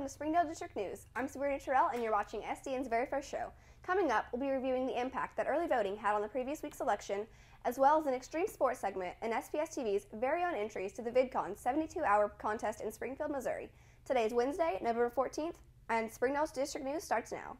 welcome to Springdale District News. I'm Sabrina Terrell and you're watching SDN's very first show. Coming up, we'll be reviewing the impact that early voting had on the previous week's election, as well as an extreme sports segment and SBS TV's very own entries to the VidCon 72-hour contest in Springfield, Missouri. Today is Wednesday, November 14th, and Springdale District News starts now.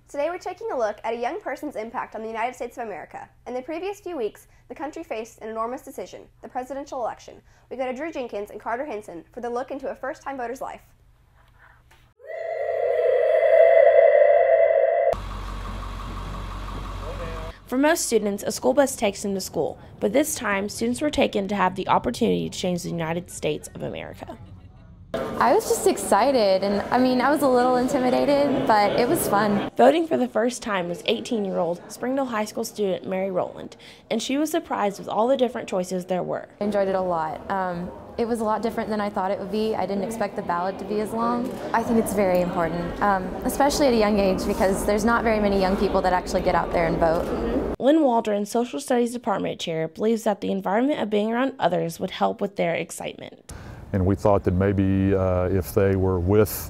Today we're taking a look at a young person's impact on the United States of America. In the previous few weeks, the country faced an enormous decision, the presidential election. We go to Drew Jenkins and Carter Henson for the look into a first-time voter's life. For most students, a school bus takes them to school, but this time, students were taken to have the opportunity to change the United States of America. I was just excited, and I was a little intimidated, but it was fun. Voting for the first time was 18-year-old Springdale High School student Mary Rowland, and she was surprised with all the different choices there were. I enjoyed it a lot. It was a lot different than I thought it would be. I didn't expect the ballot to be as long. I think it's very important, especially at a young age, because there's not very many young people that actually get out there and vote. Lynn Waldron, Social Studies Department Chair, believes that the environment of being around others would help with their excitement. And we thought that maybe if they were with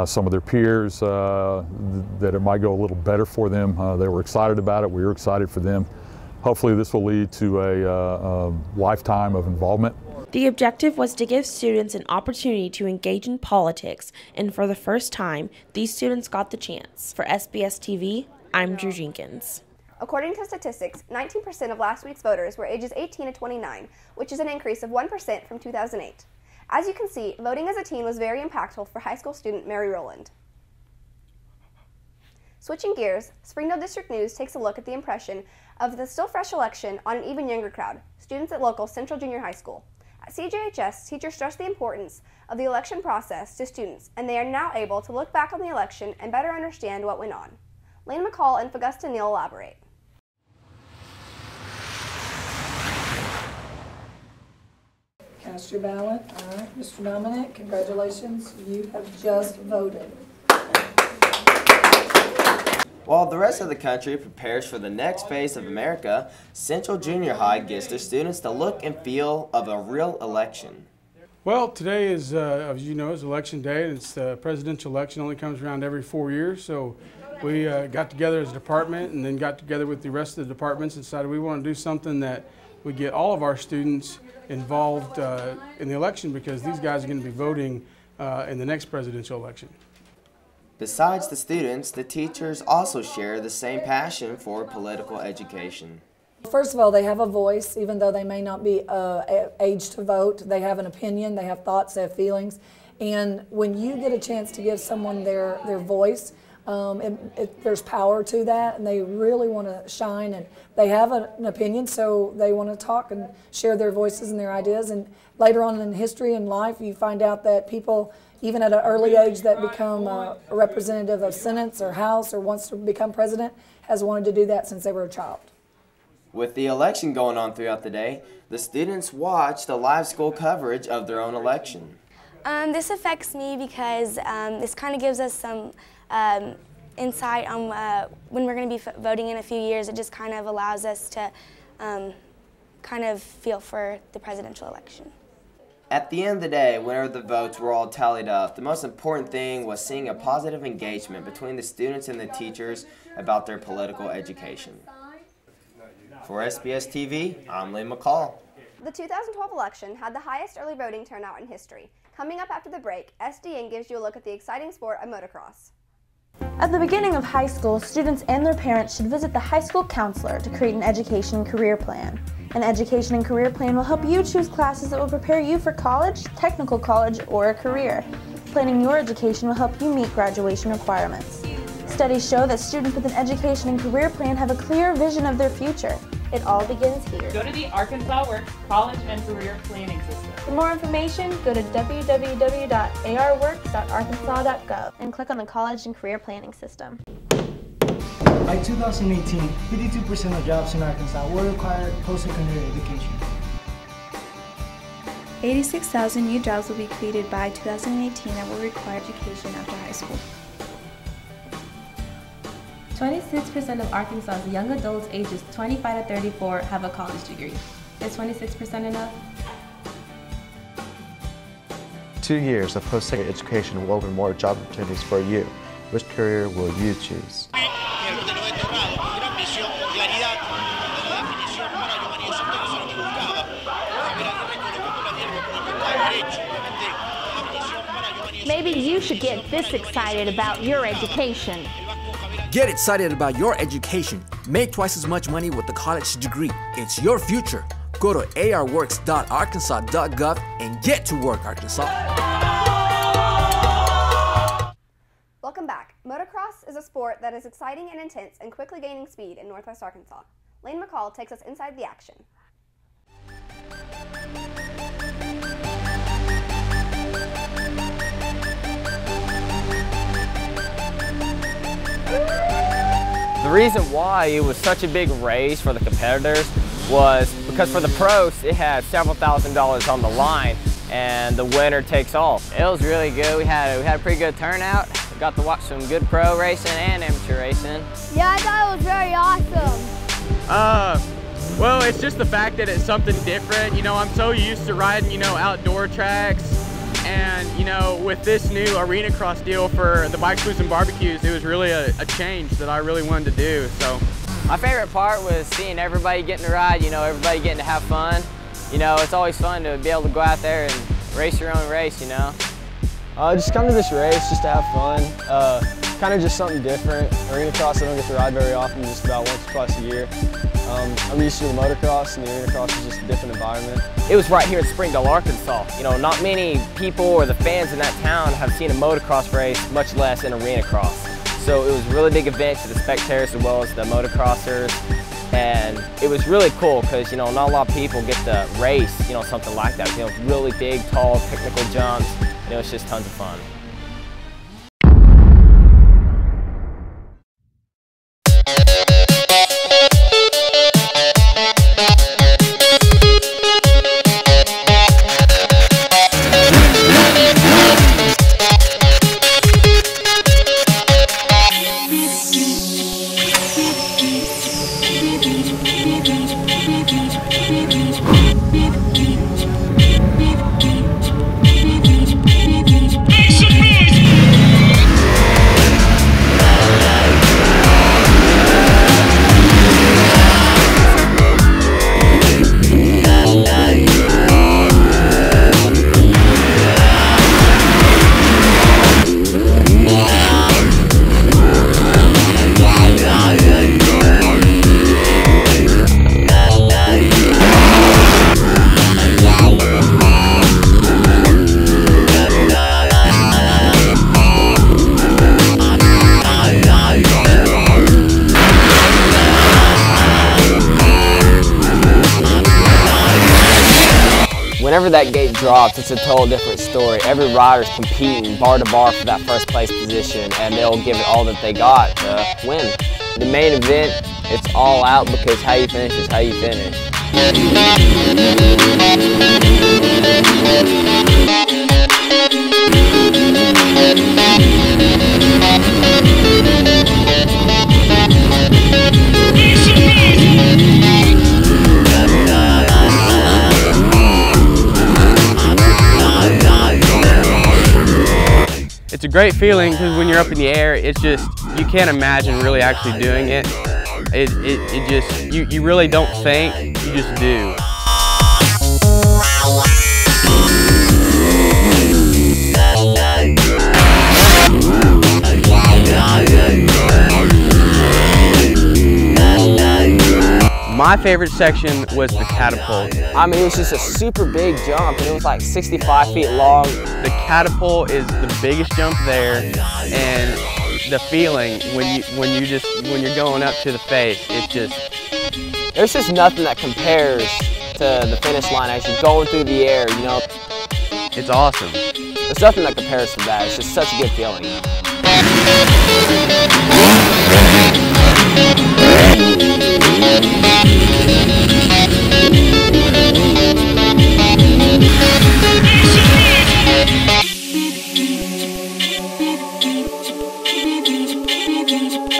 some of their peers, that it might go a little better for them. They were excited about it. We were excited for them. Hopefully this will lead to a lifetime of involvement. The objective was to give students an opportunity to engage in politics, and for the first time, these students got the chance. For SBS TV, I'm Drew Jenkins. According to statistics, 19% of last week's voters were ages 18 to 29, which is an increase of 1% from 2008. As you can see, voting as a teen was very impactful for high school student Mary Rowland. Switching gears, Springdale District News takes a look at the impression of the still fresh election on an even younger crowd, students at local Central Junior High School. At CJHS, teachers stress the importance of the election process to students, and they are now able to look back on the election and better understand what went on. Lane McCall and Augusta Neal elaborate. Cast your ballot. All right, Mr. Dominic, congratulations. You have just voted. While the rest of the country prepares for the next phase of America, Central Junior High gives their students the look and feel of a real election. Well, today is, as you know, is election day, and it's the presidential election. Only comes around every 4 years, so we got together as a department and then got together with the rest of the departments and decided we want to do something that would get all of our students involved in the election, because these guys are going to be voting in the next presidential election. Besides the students, the teachers also share the same passion for political education. First of all, they have a voice, even though they may not be aged to vote. They have an opinion, they have thoughts, they have feelings. And when you get a chance to give someone their voice, there's power to that, and they really want to shine, and they have an opinion, so they want to talk and share their voices and their ideas. And later on in history and life, you find out that people, even at an early age, that become a representative of Senate or House or wants to become president, has wanted to do that since they were a child. With the election going on throughout the day, the students watch the live school coverage of their own election. This affects me because this kind of gives us some insight on when we're going to be voting in a few years. It just kind of allows us to kind of feel for the presidential election. At the end of the day, whenever the votes were all tallied up, the most important thing was seeing a positive engagement between the students and the teachers about their political education. For SBS TV, I'm Lynn McCall. The 2012 election had the highest early voting turnout in history. Coming up after the break, SDN gives you a look at the exciting sport of motocross. At the beginning of high school, students and their parents should visit the high school counselor to create an education and career plan. An education and career plan will help you choose classes that will prepare you for college, technical college, or a career. Planning your education will help you meet graduation requirements. Studies show that students with an education and career plan have a clear vision of their future. It all begins here. Go to the Arkansas Works College and Career Planning System. For more information, go to www.arworks.arkansas.gov and click on the College and Career Planning System. By 2018, 52% of jobs in Arkansas will require post-secondary education. 86,000 new jobs will be created by 2018 that will require education after high school. 26% of Arkansas's young adults ages 25 to 34 have a college degree. Is 26% enough? 2 years of post-secondary education will open more job opportunities for you. Which career will you choose? Maybe you should get this excited about your education. Get excited about your education. Make twice as much money with a college degree. It's your future. Go to arworks.arkansas.gov and get to work, Arkansas. Welcome back. Motocross is a sport that is exciting and intense and quickly gaining speed in Northwest Arkansas. Lane McCall takes us inside the action. The reason why it was such a big race for the competitors was because for the pros it had several $1,000s on the line and the winner takes all. It was really good. We had a pretty good turnout. We got to watch some good pro racing and amateur racing. Yeah, I thought it was very awesome. Well, it's just the fact that it's something different. You know, I'm so used to riding, you know, outdoor tracks. And, you know, with this new arena cross deal for the bikes, booths, and barbecues, it was really a change that I really wanted to do, so. My favorite part was seeing everybody getting to ride, you know, everybody getting to have fun. You know, it's always fun to be able to go out there and race your own race, you know. Just come to this race just to have fun. Kind of just something different. Arena cross I don't get to ride very often, just about once or twice a year. I'm used to the motocross, and the arena cross is just a different environment. It was right here in Springdale, Arkansas. You know, not many people or the fans in that town have seen a motocross race, much less an arena cross. So it was a really big event to the spectators as well as the motocrossers. And it was really cool because, you know, not a lot of people get to race, you know, something like that. You know, really big, tall, technical jumps. And it was just tons of fun. Whenever that gate drops, it's a total different story. Every rider's competing bar to bar for that first place position, and they'll give it all that they got to win. The main event, it's all out because how you finish is how you finish. It's a great feeling because when you're up in the air, it's just, you can't imagine really actually doing it. It just, you really don't think, you just do. My favorite section was the catapult. I mean, it was just a super big jump, and it was like 65 feet long. The catapult is the biggest jump there, and the feeling when you're going up to the face, there's just nothing that compares to the finish line as you're going through the air, you know. It's awesome. There's nothing that compares to that. It's just such a good feeling.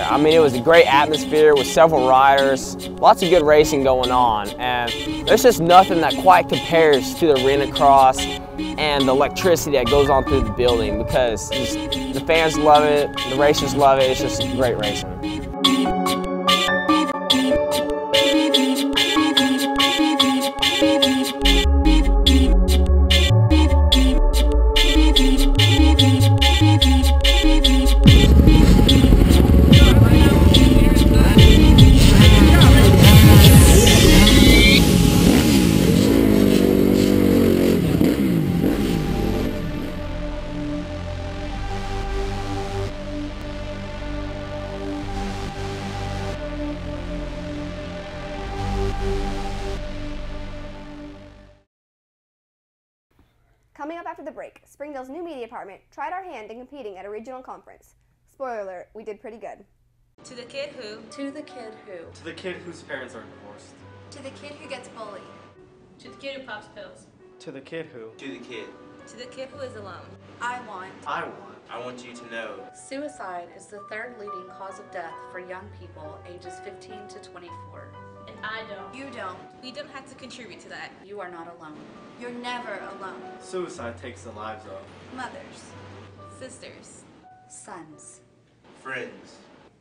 I mean, it was a great great atmosphere with several riders, lots of good racing going on, and there's just nothing that quite compares to the arena cross and the electricity that goes on through the building, because the fans love it, the racers love it, it's just great racing. Coming up after the break, Springdale's new media department tried our hand in competing at a regional conference. Spoiler alert, we did pretty good. To the kid who. To the kid who. To the kid whose parents are divorced. To the kid who gets bullied. To the kid who pops pills. To the kid who. To the kid. To the kid who is alone. I want you to know. Suicide is the third leading cause of death for young people ages 15 to 24. And I don't. You don't. We don't have to contribute to that. You are not alone. You're never alone. Suicide takes the lives of mothers, sisters, sons, friends.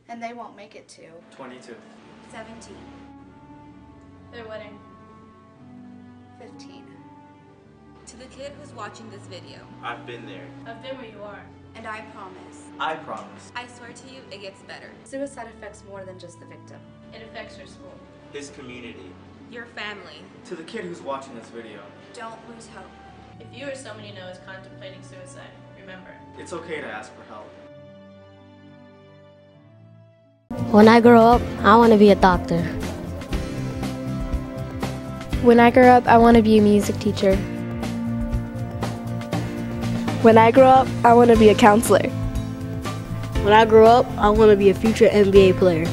And they won't make it to 22, 17, their wedding, 15. To the kid who's watching this video. I've been there. I've been where you are. And I promise. I promise. I swear to you, it gets better. Suicide affects more than just the victim. It affects your school. His community. Your family. To the kid who's watching this video. Don't lose hope. If you or someone you know is contemplating suicide, remember. It's okay to ask for help. When I grow up, I want to be a doctor. When I grow up, I want to be a music teacher. When I grow up, I want to be a counselor. When I grow up, I want to be a future NBA player.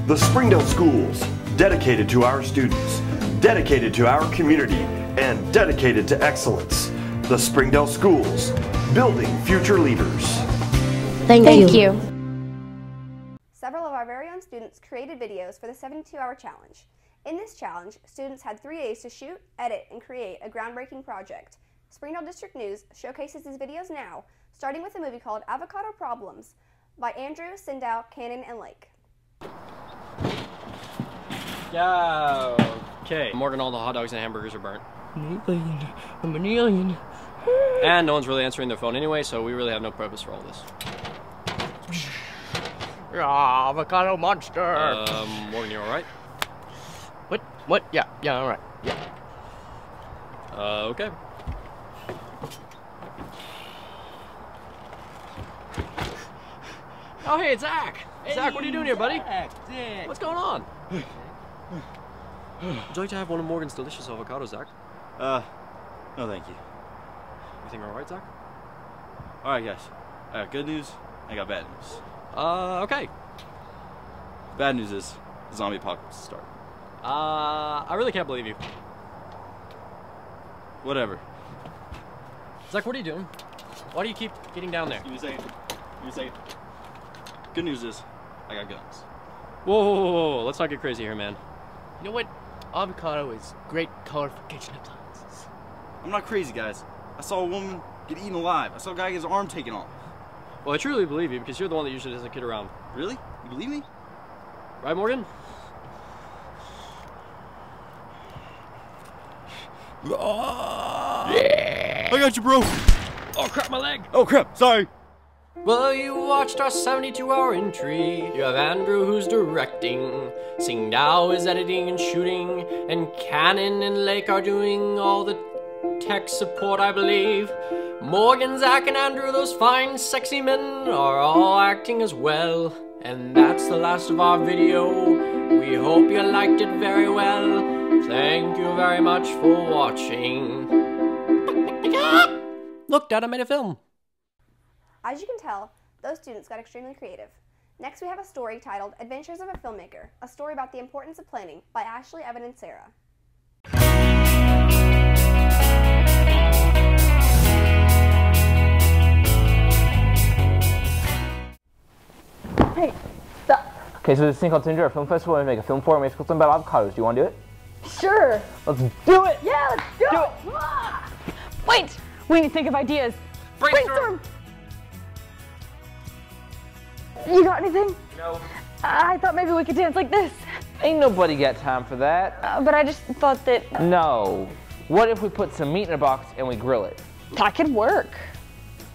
The Springdale Schools, dedicated to our students, dedicated to our community, and dedicated to excellence. The Springdale Schools, building future leaders. Thank you. Several of our very own students created videos for the 72-hour challenge. In this challenge, students had 3 days to shoot, edit, and create a groundbreaking project. Springdale District News showcases these videos now, starting with a movie called Avocado Problems by Andrew, Sindow, Cannon, and Lake. Yeah, okay. Morgan, all the hot dogs and hamburgers are burnt. I'm an alien. And no one's really answering their phone anyway, so we really have no purpose for all this. Avocado monster. Morgan, you alright? What? Yeah, alright. Yeah. Okay. Oh, hey, it's Zach. Hey, Zach, what are you doing here, buddy? Zach. What's going on? Would you like to have one of Morgan's delicious avocados, Zach? No, thank you. Everything all right, Zach? All right, guys. I got good news. I got bad news. Okay. Bad news is the zombie apocalypse is starting. I really can't believe you. Whatever. Zach, what are you doing? Why do you keep getting down there? Give me a second. Good news is I got guns. Whoa. Let's not get crazy here, man. You know what? Avocado is great color for kitchen appliances. I'm not crazy, guys. I saw a woman get eaten alive. I saw a guy get his arm taken off. Well, I truly believe you because you're the one that usually doesn't kid around. Really? You believe me? Right, Morgan? Yeah! I got you, bro! Oh, crap, my leg! Oh, crap, sorry! Well, you watched our 72-hour entry. You have Andrew who's directing, Sindow is editing and shooting, and Cannon and Lake are doing all the tech support, I believe. Morgan, Zach, and Andrew, those fine, sexy men, are all acting as well. And that's the last of our video. We hope you liked it very well. Thank you very much for watching. Look, Dad, I made a film. As you can tell, those students got extremely creative. Next, we have a story titled Adventures of a Filmmaker, a story about the importance of planning by Ashley, Evan, and Sarah. Hey, stop. Okay, so this thing called Tinder, a film festival, and make a film for it, and make something about avocados. Do you want to do it? Sure. Let's do it! Yeah, let's do it! Wait, we need to think of ideas. Brainstorm! You got anything? No. I thought maybe we could dance like this. Ain't nobody got time for that. But I just thought that... No. What if we put some meat in a box and we grill it? That could work.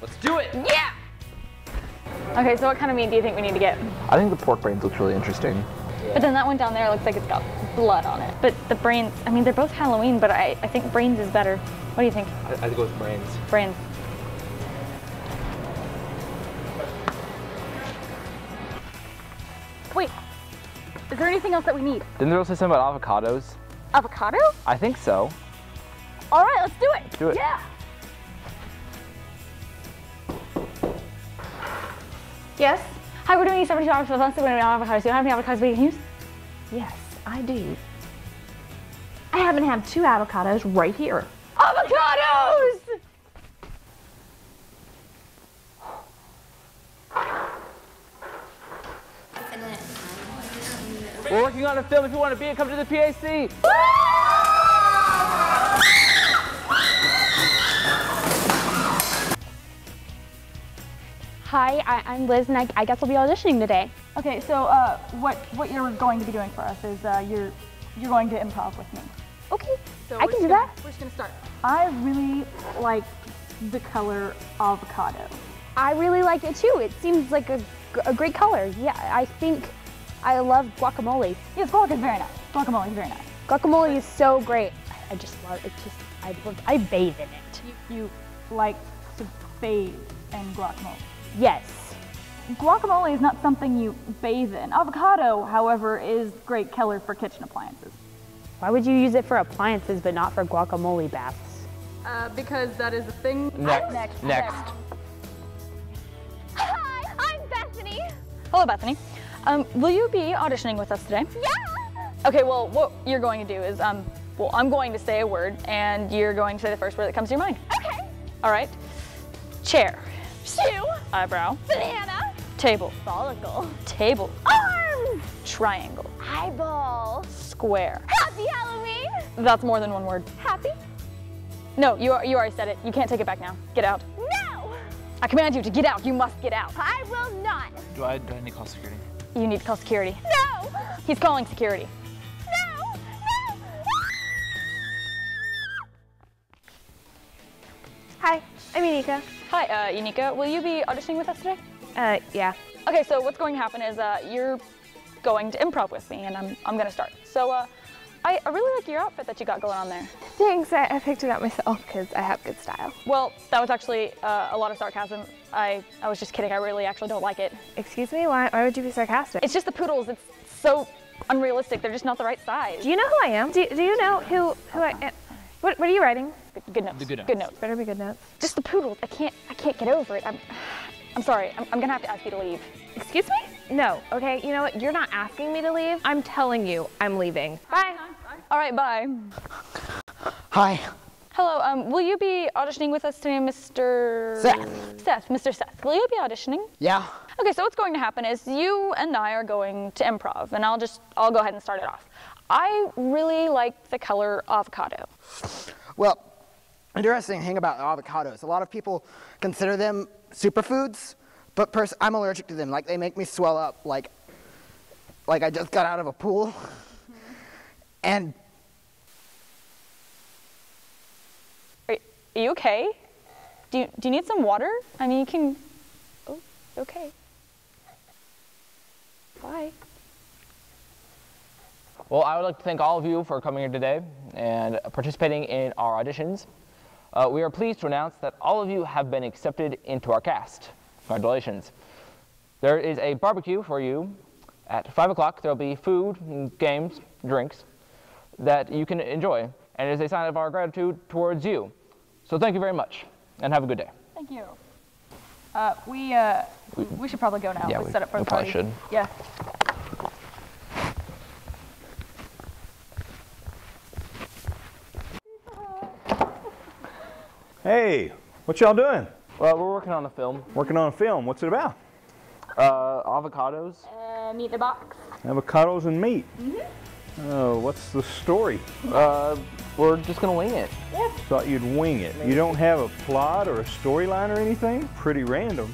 Let's do it! Yeah! Okay, so what kind of meat do you think we need to get? I think the pork brains looks really interesting. But then that one down there looks like it's got blood on it. But the brains, I mean, they're both Halloween, but I think brains is better. What do you think? I'd go with brains. Brains. Wait, is there anything else that we need? Didn't they also say something about avocados? Avocado? I think so. All right, let's do it. Do it. Yeah. Yes? Hi, we're doing $72 for the festival with avocados. Do you have any avocados we can use? Yes, I do. I happen to have 2 avocados right here. Avocados! We're working on a film. If you want to be it, come to the PAC. Hi, I'm Liz, and I guess I'll be auditioning today. Okay, so what you're going to be doing for us is you're going to improv with me. Okay, so I can do that. We're just gonna start. I really like the color avocado. I really like it too. It seems like a great color. Yeah, I think I love guacamole. Yes, guac is very nice. Guacamole is very nice. Guacamole is so great. I just love it. I bathe in it. You like to bathe in guacamole? Yes. Guacamole is not something you bathe in. Avocado, however, is great color for kitchen appliances. Why would you use it for appliances but not for guacamole baths? Because that is a thing. Next. Hi, I'm Bethany. Hello, Bethany. Will you be auditioning with us today? Yeah. Okay, well, what you're going to do is, well, I'm going to say a word, and you're going to say the first word that comes to your mind. Okay. All right. Chair. Shoe. Eyebrow. Banana. Table. Follicle. Table. Arm. Triangle. Eyeball. Square. Happy Halloween. That's more than one word. Happy. No, you already said it. You can't take it back now. Get out. No. I command you to get out. You must get out. I will not. Do I need to call security? You need to call security. No. He's calling security. No. Hi, I'm Unica. Hi, Unica. Will you be auditioning with us today? Yeah. Okay, so what's going to happen is you're going to improv with me, and I'm going to start. So I really like your outfit that you got going on there. Thanks, I picked it out myself because I have good style. Well, that was actually a lot of sarcasm. I was just kidding. I really actually don't like it. Excuse me? Why would you be sarcastic? It's just the poodles. It's so unrealistic. They're just not the right size. Do you know who I am? Do you know who I am? What are you writing? Good notes. The good notes. Good notes. Better be good notes. Just the poodles. I can't get over it. I'm sorry. I'm gonna have to ask you to leave. Excuse me? No. Okay. You know what? You're not asking me to leave. I'm telling you, I'm leaving. Bye. All right. Bye. Hi. Hello. Will you be auditioning with us today, Mr. Seth? Mr. Seth. Will you be auditioning? Yeah. Okay. So what's going to happen is you and I are going to improv, and I'll go ahead and start it off. I really like the color avocado. Well, interesting thing about avocados, a lot of people consider them superfoods, but I'm allergic to them. Like, they make me swell up like I just got out of a pool. Mm-hmm. And are you okay? Do you need some water? I mean, you can. Oh, okay. Bye. Well, I would like to thank all of you for coming here today and participating in our auditions. We are pleased to announce that all of you have been accepted into our cast. Congratulations. There is a barbecue for you at 5 o'clock. There will be food, games, drinks that you can enjoy, and it is a sign of our gratitude towards you. So thank you very much, and have a good day. Thank you. We should probably go now. Yeah, Let's set up for we the party. probably should. Yeah. Hey, what y'all doing? Well, we're working on a film. Working on a film. What's it about? Avocados. Meat in a box. Avocados and meat. What's the story? We're just gonna wing it. Yeah. Thought you'd wing it. You don't have a plot or a storyline or anything? Pretty random.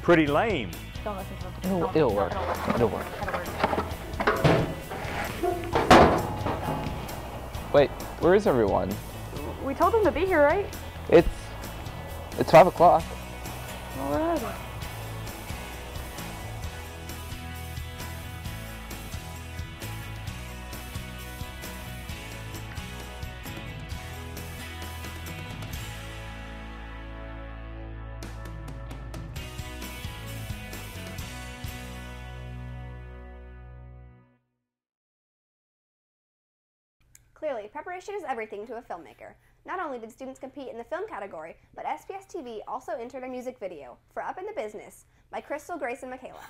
Pretty lame. Don't listen to them. It'll work. It'll work. Wait, where is everyone? We told them to be here, right? It's 5 o'clock. Alright. Clearly, preparation is everything to a filmmaker. Not only did students compete in the film category, but SPS TV also entered a music video for Up in the Business by Crystal, Grace, and Michaela.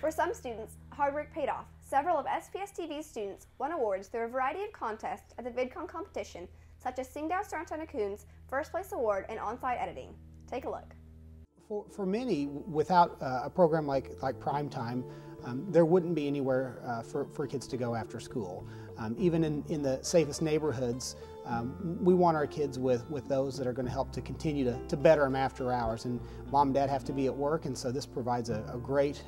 For some students, hard work paid off. Several of SPS TV's students won awards through a variety of contests at the VidCon competition, such as Springdale District's First Place Award and on-site editing. Take a look. For many, without a program like Prime Time, there wouldn't be anywhere for kids to go after school. Even in the safest neighborhoods, we want our kids with those that are going to help to continue to better them after hours. And mom and dad have to be at work, and so this provides a great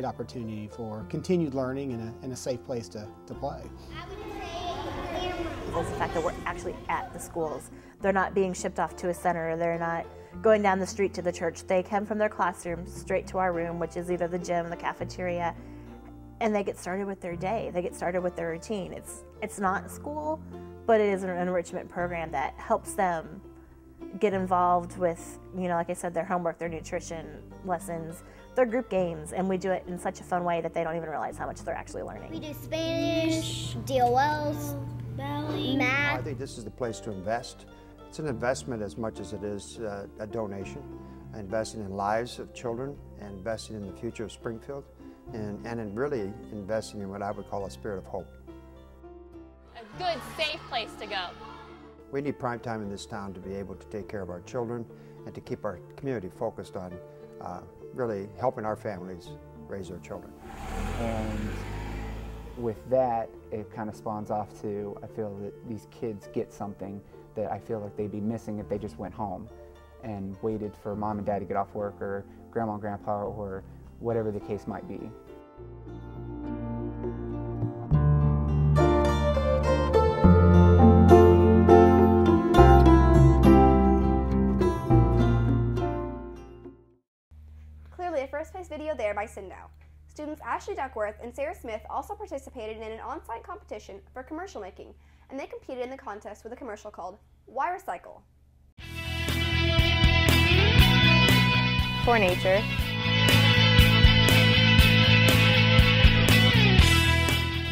opportunity for continued learning and a safe place to play. It's the fact that we're actually at the schools. They're not being shipped off to a center. They're not going down the street to the church. They come from their classrooms straight to our room, which is either the gym, the cafeteria, and they get started with their day. They get started with their routine. It's not school, but it is an enrichment program that helps them get involved with, like I said, their homework, their nutrition lessons, their group games, and we do it in such a fun way that they don't even realize how much they're actually learning. We do Spanish, DOLs, math. I think this is the place to invest. It's an investment as much as it is a donation. investing in lives of children, and investing in the future of Springfield, and in really investing in what I would call a spirit of hope. A good, safe place to go. We need prime time in this town to be able to take care of our children and to keep our community focused on really helping our families raise their children. And with that, it kind of spawns off to, I feel that these kids get something that I feel like they'd be missing if they just went home and waited for mom and dad to get off work, or grandma and grandpa, or whatever the case might be. Clearly a first-place video there by Sindow. Students Ashley Duckworth and Sarah Smith also participated in an on-site competition for commercial making, and they competed in the contest with a commercial called Why Recycle? For nature.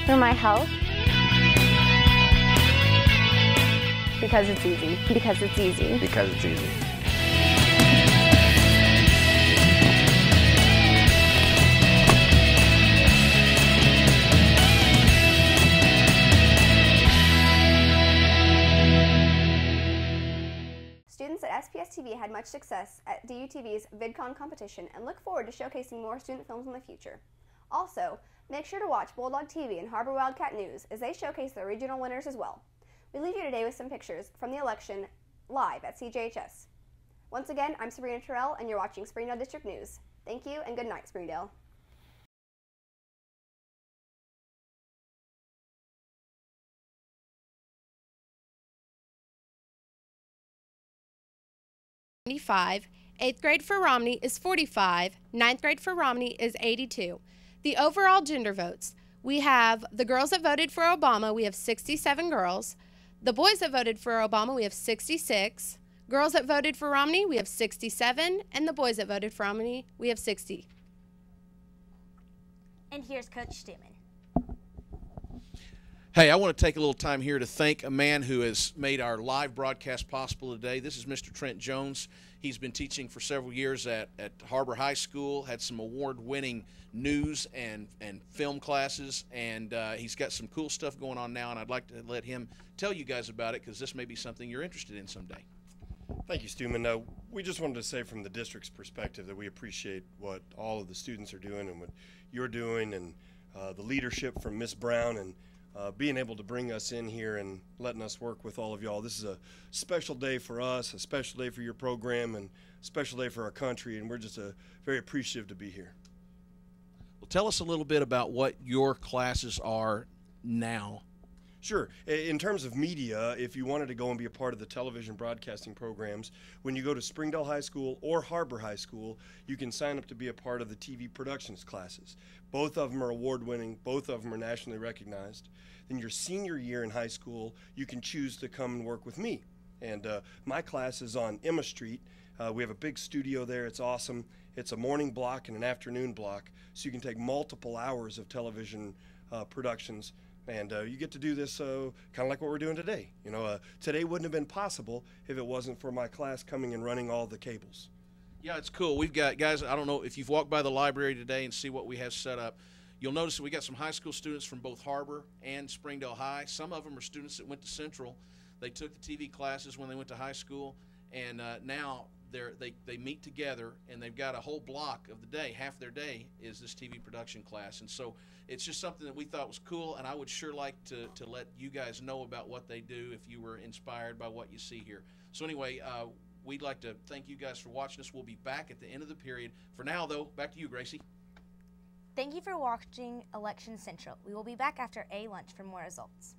For my health. Because it's easy. Because it's easy. Because it's easy. Students at SPS TV had much success at DUTV's VidCon competition and look forward to showcasing more student films in the future. Also, make sure to watch Bulldog TV and Har-ber Wildcat News as they showcase the regional winners as well. We leave you today with some pictures from the election live at CJHS. Once again, I'm Sabrina Terrell and you're watching Springdale District News. Thank you and good night, Springdale. Eighth grade for Romney is 45. Ninth grade for Romney is 82. The overall gender votes, we have the girls that voted for Obama, we have 67 girls. The boys that voted for Obama, we have 66. Girls that voted for Romney, we have 67. And the boys that voted for Romney, we have 60. And here's Coach Stuman. Hey, I want to take a little time here to thank a man who has made our live broadcast possible today. This is Mr. Trent Jones. He's been teaching for several years at Har-ber High School, had some award-winning news and film classes, and he's got some cool stuff going on now, and I'd like to let him tell you guys about it because this may be something you're interested in someday. Thank you, Stuman. We just wanted to say from the district's perspective that we appreciate what all of the students are doing and what you're doing, and the leadership from Miss Brown, and being able to bring us in here and letting us work with all of y'all. This is a special day for us, a special day for your program, and a special day for our country, and we're just very appreciative to be here. Well, tell us a little bit about what your classes are now. Sure. In terms of media, if you wanted to go and be a part of the television broadcasting programs, when you go to Springdale High School or Har-ber High School, you can sign up to be a part of the TV productions classes. Both of them are award-winning. Both of them are nationally recognized. Then your senior year in high school, you can choose to come and work with me. And my class is on Emma Street. We have a big studio there. It's awesome. It's a morning block and an afternoon block, so you can take multiple hours of television productions. And you get to do this kind of like what we're doing today. You know, today wouldn't have been possible if it wasn't for my class coming and running all the cables. Yeah, it's cool. We've got, guys, I don't know if you've walked by the library today and see what we have set up. You'll notice that we got some high school students from both Har-ber and Springdale High. Some of them are students that went to Central. They took the TV classes when they went to high school, and now they meet together, and they've got a whole block of the day. Half their day is this TV production class, and so it's just something that we thought was cool, and I would sure like to let you guys know about what they do if you were inspired by what you see here. So anyway, we'd like to thank you guys for watching us. We'll be back at the end of the period. For now, though, back to you, Gracie. Thank you for watching Election Central. We will be back after a lunch for more results.